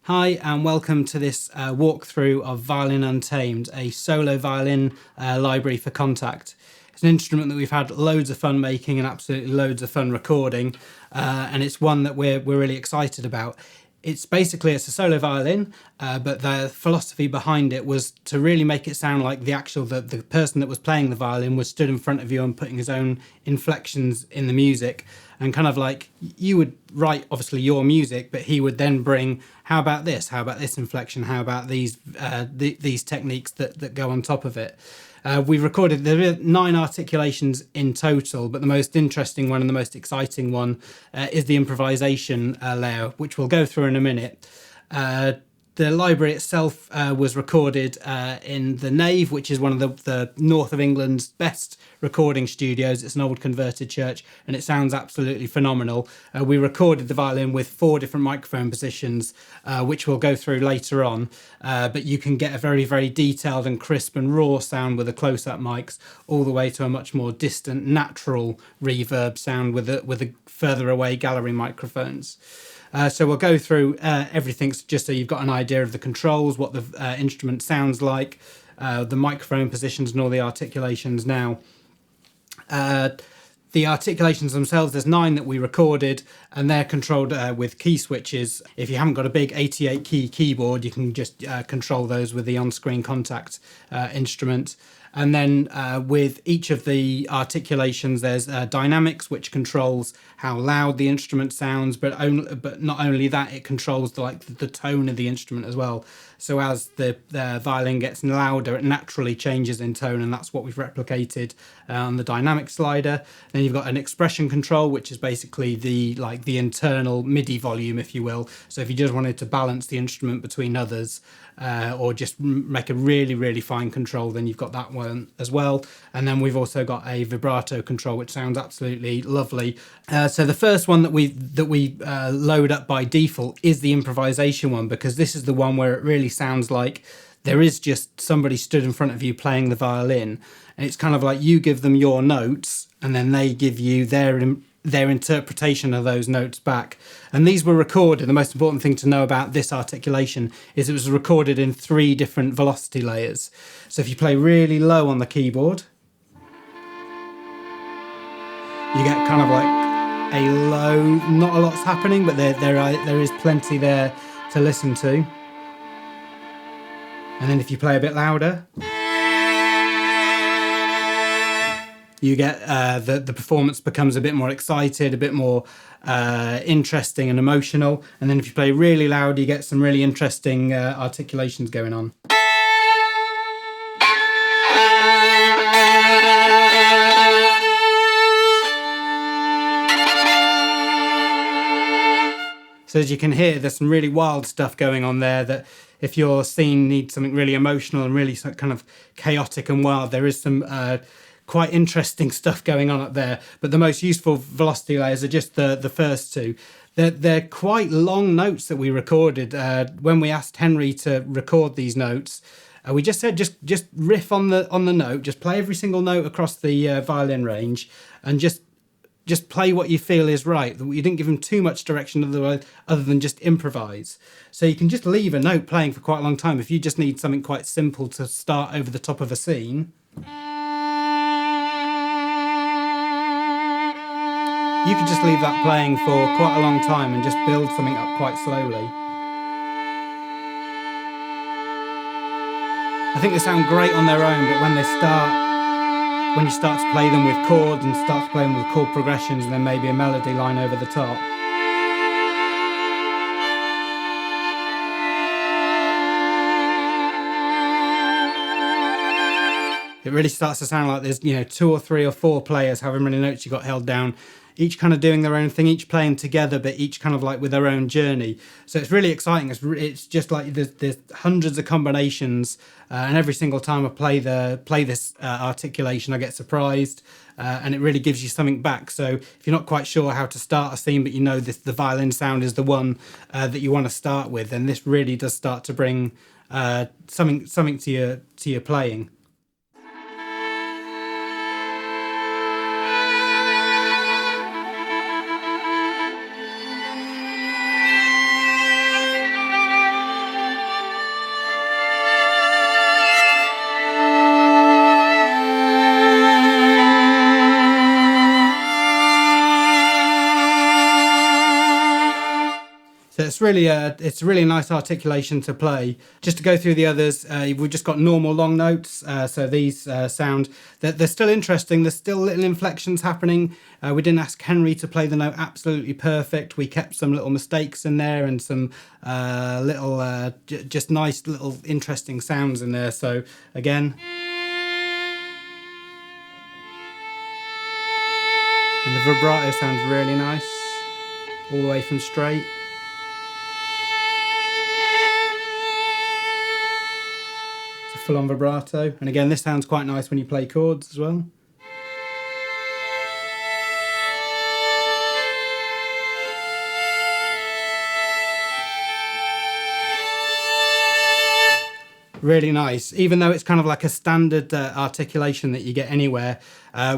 Hi and welcome to this walkthrough of Violin Untamed, a solo violin library for Kontakt. It's an instrument that we've had loads of fun making and absolutely loads of fun recording, and it's one that we're really excited about. It's a solo violin, but the philosophy behind it was to really make it sound like the person that was playing the violin was stood in front of you and putting his own inflections in the music, and kind of like you would write obviously your music, but he would then bring, how about this inflection, how about these techniques that go on top of it. We've recorded, there are 9 articulations in total, but the most interesting one and the most exciting one is the improvisation layer, which we'll go through in a minute. The library itself was recorded in the Nave, which is one of the north of England's best recording studios. It's an old converted church and it sounds absolutely phenomenal. We recorded the violin with 4 different microphone positions, which we'll go through later on. But you can get a very, very detailed and crisp and raw sound with the close-up mics, all the way to a much more distant, natural reverb sound with the further away gallery microphones. So we'll go through everything just so you've got an idea of the controls, what the instrument sounds like, the microphone positions and all the articulations now. The articulations themselves, there's 9 that we recorded, and they're controlled with key switches. If you haven't got a big 88 key keyboard, you can just control those with the on-screen Kontakt instrument. And then with each of the articulations, there's dynamics, which controls how loud the instrument sounds, but not only that, it controls the tone of the instrument as well. So as the violin gets louder, it naturally changes in tone, and that's what we've replicated on the dynamic slider. Then you've got an expression control, which is basically the internal MIDI volume, if you will. So if you just wanted to balance the instrument between others, or just make a really, really fine control, then you've got that one as well. And then we've also got a vibrato control, which sounds absolutely lovely. So the first one that we load up by default is the improvisation one, because this is the one where it really sounds like there is just somebody stood in front of you playing the violin, and it's kind of like you give them your notes and then they give you their interpretation of those notes back. And these were recorded. The most important thing to know about this articulation is it was recorded in 3 different velocity layers. So if you play really low on the keyboard, you get kind of like a low, not a lot's happening, but there is plenty there to listen to. And then if you play a bit louder, you get the performance becomes a bit more excited, a bit more interesting and emotional. And then if you play really loud, you get some really interesting articulations going on. So as you can hear, there's some really wild stuff going on there, that if your scene needs something really emotional and really kind of chaotic and wild, there is some quite interesting stuff going on up there. But the most useful velocity layers are just the first 2. They're quite long notes that we recorded. When we asked Henry to record these notes, we just said just riff on the note, just play every single note across the violin range, and just play what you feel is right. You didn't give him too much direction other than just improvise. So you can just leave a note playing for quite a long time if you just need something quite simple to start over the top of a scene. You could just leave that playing for quite a long time and just build something up quite slowly. I think they sound great on their own, but when you start to play them with chords and start to play them with chord progressions and then maybe a melody line over the top, it really starts to sound like there's 2 or 3 or 4 players, however many notes you got held down, each kind of doing their own thing, each playing together, but each kind of like with their own journey. So it's really exciting. It's just like there's hundreds of combinations, and every single time I play this articulation, I get surprised, and it really gives you something back. So if you're not quite sure how to start a theme, but the violin sound is the one that you want to start with, then this really does start to bring something to your playing. So it's a really nice articulation to play. Just to go through the others, we've just got normal long notes. So these sound, they're still interesting. There's still little inflections happening. We didn't ask Henry to play the note absolutely perfect. We kept some little mistakes in there and some just nice little interesting sounds in there. So again. And the vibrato sounds really nice, all the way from straight. Full-on vibrato, and again this sounds quite nice when you play chords as well. Really nice, even though it's kind of like a standard articulation that you get anywhere.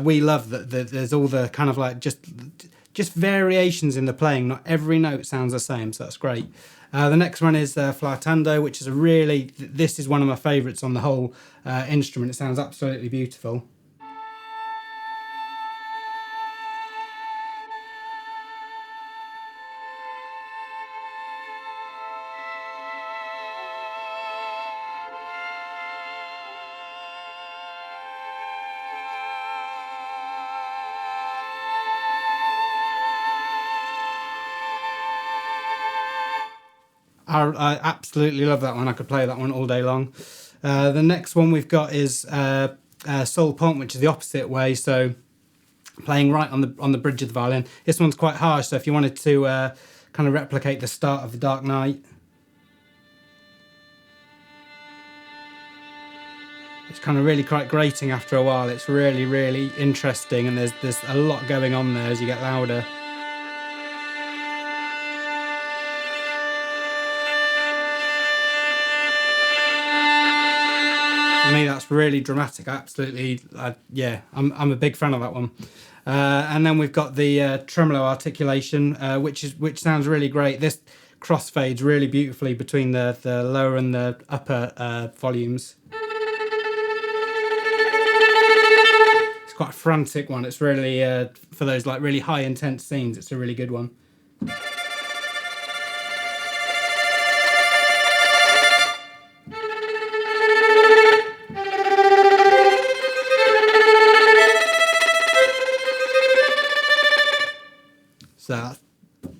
We love that there's all the kind of like just variations in the playing. Not every note sounds the same, so that's great. The next one is Flautando, which is this is one of my favourites on the whole instrument. It sounds absolutely beautiful. I absolutely love that one. I could play that one all day long. The next one we've got is Sol Pomp, which is the opposite way. So playing right on the bridge of the violin. This one's quite harsh. So if you wanted to kind of replicate the start of The Dark Knight, it's kind of really quite grating after a while. It's really, really interesting, and there's a lot going on there as you get louder. For me, that's really dramatic. Absolutely, yeah, I'm a big fan of that one. And then we've got the Tremolo Articulation, which sounds really great. This crossfades really beautifully between the lower and the upper volumes. It's quite a frantic one. It's really for those like really high intense scenes. It's a really good one. So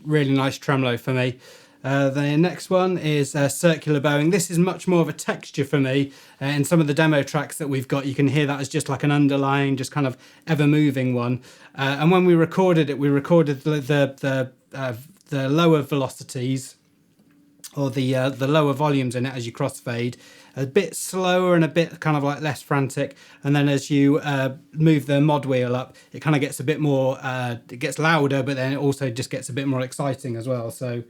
really nice tremolo for me. The next one is circular bowing. This is much more of a texture for me. In some of the demo tracks that we've got, you can hear that as just like an underlying, just kind of ever moving one. And when we recorded it, we recorded the lower velocities, or the lower volumes in it as you crossfade, a bit slower and a bit kind of like less frantic, and then as you move the mod wheel up, it kind of gets a bit more, it gets louder, but then it also just gets a bit more exciting as well. So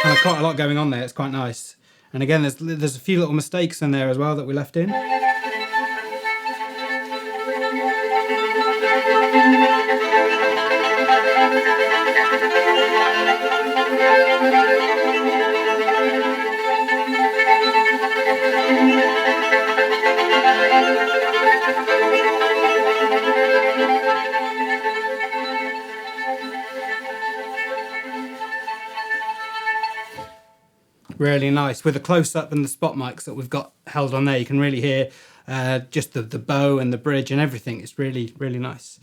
kind of quite a lot going on there. It's quite nice. And again, there's a few little mistakes in there as well that we left in. Really nice. With the close-up and the spot mics that we've got held on there, you can really hear just the bow and the bridge and everything. It's really, really nice.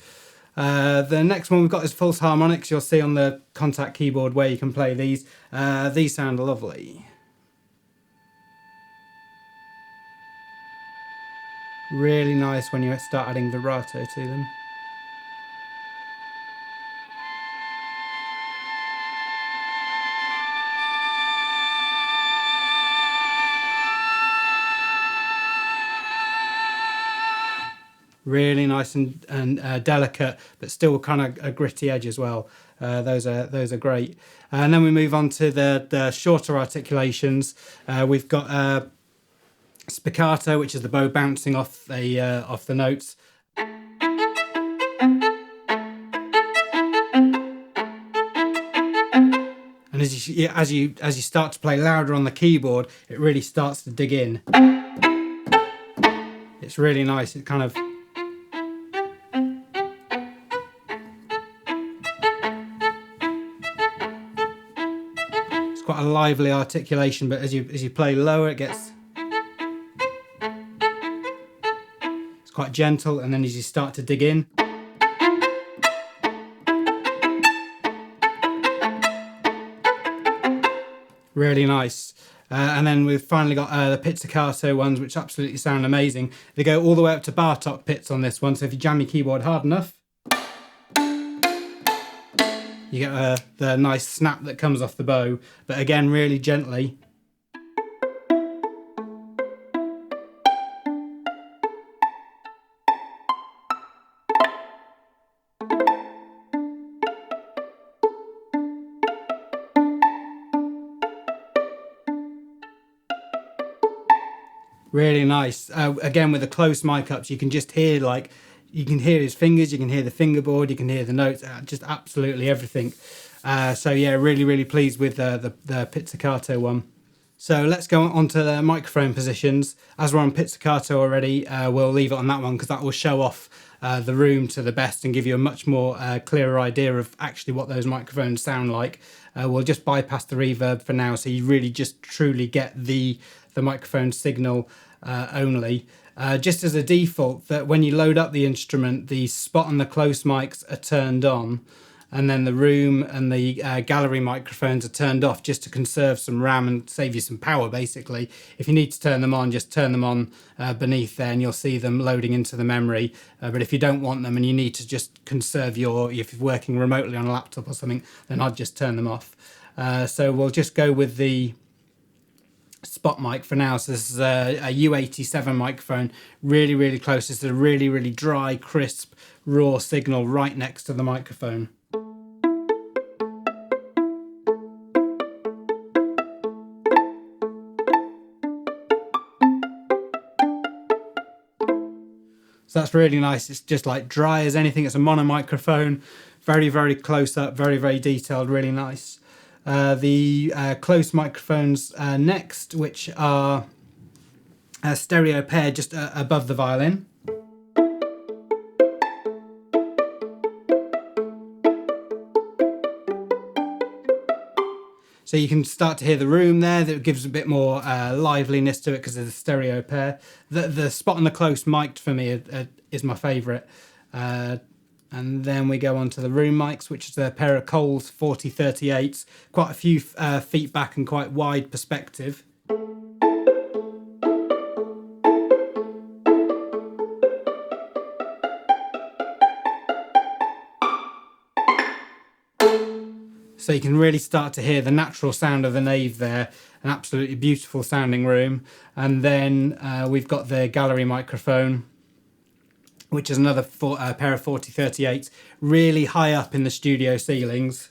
The next one we've got is false harmonics. You'll see on the Kontakt keyboard where you can play these. These sound lovely. Really nice when you start adding vibrato to them. Really nice and delicate, but still kind of a gritty edge as well. Those are great. And then we move on to the shorter articulations. We've got spiccato, which is the bow bouncing off the notes. And as you start to play louder on the keyboard, it really starts to dig in. It's really nice. It kind of... It's quite a lively articulation, but as you play lower, it gets... It's quite gentle, and then as you start to dig in... Really nice. And then we've finally got the pizzicato ones, which absolutely sound amazing. They go all the way up to Bartok pits on this one, so if you jam your keyboard hard enough, you get the nice snap that comes off the bow, but again, really gently. Really nice. Again, with the close mic ups, you can just hear, like, you can hear his fingers, you can hear the fingerboard, you can hear the notes, just absolutely everything. So yeah, really pleased with the pizzicato one. So let's go on to the microphone positions. As we're on pizzicato already, we'll leave it on that one because that will show off the room to the best and give you a much more clearer idea of actually what those microphones sound like. We'll just bypass the reverb for now, so you really just truly get the microphone signal only. Just as a default, that when you load up the instrument, the spot and the close mics are turned on, and then the room and the gallery microphones are turned off, just to conserve some RAM and save you some power, basically. If you need to turn them on, just turn them on beneath there and you'll see them loading into the memory. But if you don't want them and you need to just conserve if you're working remotely on a laptop or something, then I'd just turn them off. So we'll just go with the spot mic for now. So this is a U87 microphone, really close. It's a really dry, crisp, raw signal right next to the microphone. So that's really nice. It's just like dry as anything. It's a mono microphone, very close up, very detailed, really nice. The close microphones next, which are a stereo pair just above the violin. So you can start to hear the room there. That gives a bit more liveliness to it because of the stereo pair. The spot on the close mic'd for me is my favourite. And then we go on to the room mics, which is a pair of Coles 4038s. Quite a few feet back and quite wide perspective. So you can really start to hear the natural sound of the nave there, an absolutely beautiful sounding room. And then we've got the gallery microphone, which is another pair of 4038s, really high up in the studio ceilings.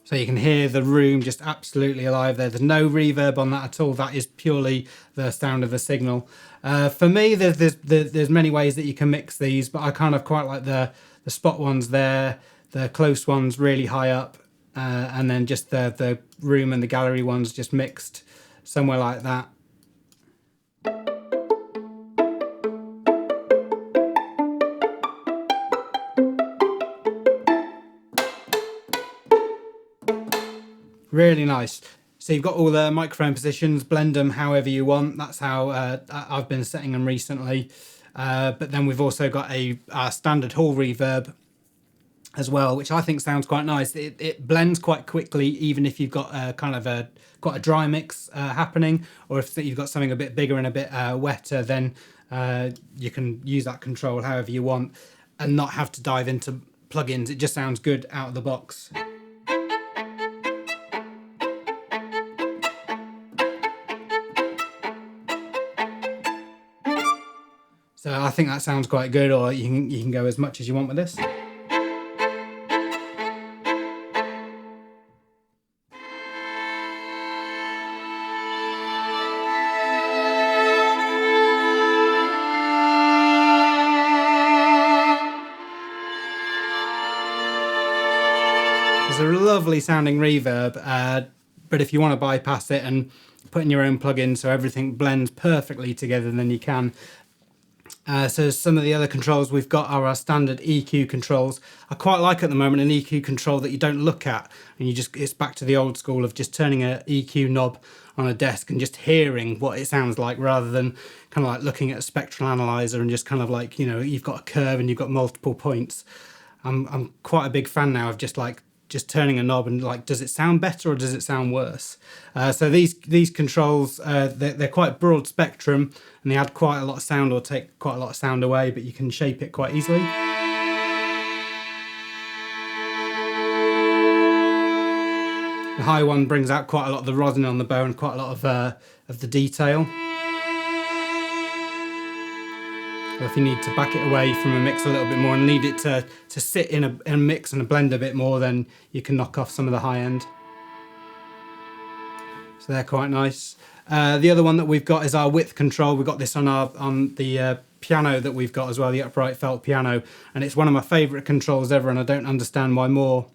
So you can hear the room just absolutely alive there. There's no reverb on that at all. That is purely the sound of the signal. For me, there's many ways that you can mix these, but I kind of quite like the spot ones there, the close ones really high up, and then just the room and the gallery ones just mixed somewhere like that. Really nice. So you've got all the microphone positions, blend them however you want. That's how I've been setting them recently. But then we've also got a standard hall reverb as well, which I think sounds quite nice. It blends quite quickly, even if you've got quite a dry mix happening, or if you've got something a bit bigger and a bit wetter, then you can use that control however you want and not have to dive into plugins. It just sounds good out of the box. So I think that sounds quite good, or you can go as much as you want with this. It's a lovely sounding reverb, but if you want to bypass it and put in your own plugin so everything blends perfectly together, then you can. So some of the other controls we've got are our standard EQ controls. I quite like at the moment an EQ control that you don't look at, and it's back to the old school of just turning an EQ knob on a desk and just hearing what it sounds like, rather than kind of like looking at a spectral analyzer and just kind of like, you know, you've got a curve and you've got multiple points. I'm quite a big fan now of just turning a knob and like, does it sound better or does it sound worse? So these controls, they're quite broad spectrum, and they add quite a lot of sound or take quite a lot of sound away, but you can shape it quite easily. The high one brings out quite a lot of the rosin on the bow and quite a lot of the detail. Or if you need to back it away from a mix a little bit more and need it to sit in a mix and a blend a bit more, then you can knock off some of the high end. So they're quite nice. The other one that we've got is our width control. We've got this on the piano that we've got as well, the upright felt piano, and it's one of my favourite controls ever, and I don't understand why more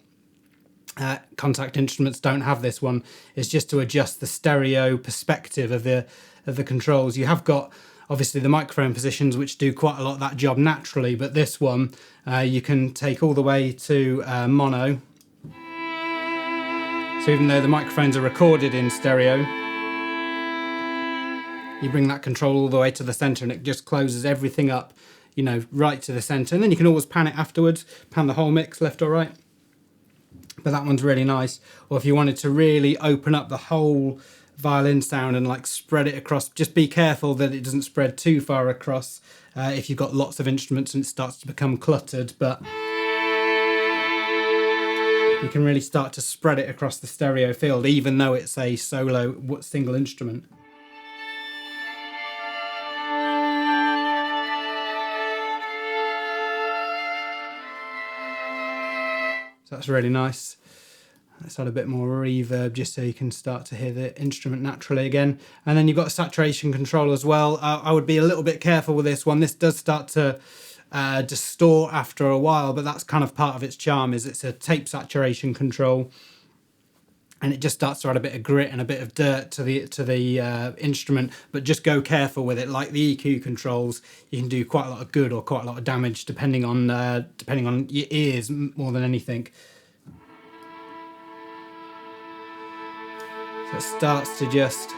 Kontakt instruments don't have this one. It's just to adjust the stereo perspective of the controls. You have got obviously the microphone positions, which do quite a lot of that job naturally, but this one you can take all the way to mono. So even though the microphones are recorded in stereo, you bring that control all the way to the center and it just closes everything up, you know, right to the center. And then you can always pan it afterwards, pan the whole mix left or right. But that one's really nice. Or if you wanted to really open up the whole violin sound and like spread it across, just be careful that it doesn't spread too far across if you've got lots of instruments and it starts to become cluttered, but you can really start to spread it across the stereo field even though it's a solo single instrument. So that's really nice. Let's add a bit more reverb just so you can start to hear the instrument naturally again. And then you've got saturation control as well. I would be a little bit careful with this one. This does start to distort after a while, but that's kind of part of its charm, is it's a tape saturation control. And it just starts to add a bit of grit and a bit of dirt to the instrument, but just go careful with it. Like the EQ controls, you can do quite a lot of good or quite a lot of damage depending on your ears more than anything. So it starts to just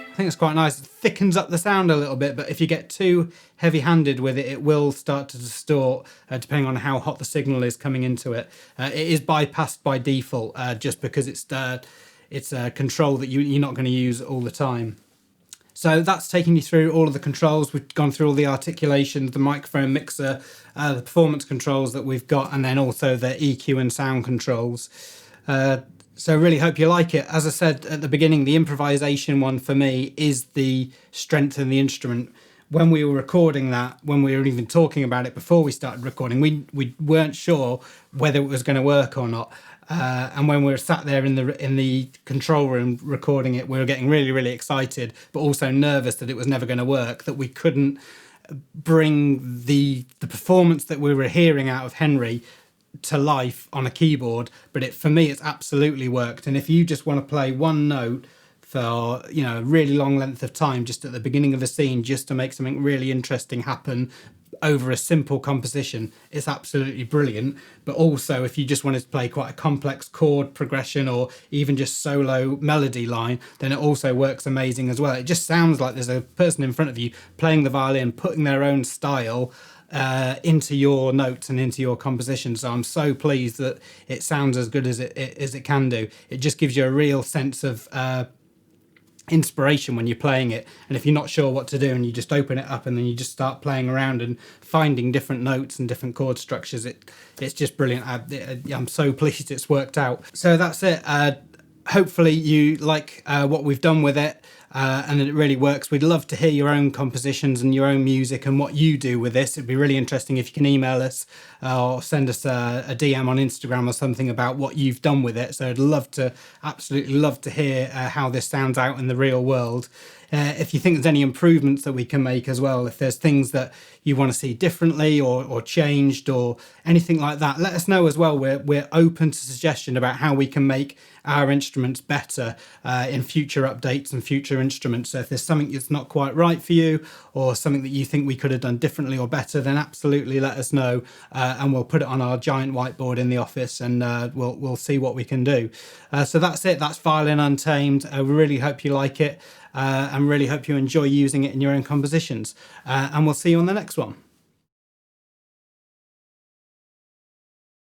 I think it's quite nice. It thickens up the sound a little bit, but if you get too heavy-handed with it, it will start to distort depending on how hot the signal is coming into it. It is bypassed by default just because it's a control that you're not going to use all the time. So that's taking you through all of the controls. We've gone through all the articulations, the microphone mixer, the performance controls that we've got, and then also the EQ and sound controls. So really hope you like it. As I said at the beginning, the improvisation one for me is the strength in the instrument. When we were recording that, when we were even talking about it before we started recording, we weren't sure whether it was going to work or not. And when we were sat there in the control room recording it, we were getting really, really excited, but also nervous that it was never going to work, that we couldn't bring the performance that we were hearing out of Henry to life on a keyboard. But for me it's absolutely worked. And if you just want to play one note for, you know, a really long length of time just at the beginning of a scene, just to make something really interesting happen over a simple composition, it's absolutely brilliant. But also if you just wanted to play quite a complex chord progression or even just solo melody line, then it also works amazing as well. It just sounds like there's a person in front of you playing the violin, putting their own style into your notes and into your composition. So I'm so pleased that it sounds as good as it can do. It just gives you a real sense of inspiration when you're playing it. And if you're not sure what to do and you just open it up and then you just start playing around and finding different notes and different chord structures, it's just brilliant. I'm so pleased it's worked out. So that's it. Hopefully you like what we've done with it. and it really works. We'd love to hear your own compositions and your own music and what you do with this. It'd be really interesting if you can email us or send us a DM on Instagram or something about what you've done with it. So I'd absolutely love to hear how this sounds out in the real world. If you think there's any improvements that we can make as well, if there's things that you want to see differently or changed or anything like that, let us know as well. We're open to suggestion about how we can make our instruments better in future updates and future instruments. So if there's something that's not quite right for you or something that you think we could have done differently or better, then absolutely let us know, and we'll put it on our giant whiteboard in the office, and we'll see what we can do. So that's it. That's Violin Untamed. We really hope you like it. And really hope you enjoy using it in your own compositions. And we'll see you on the next one.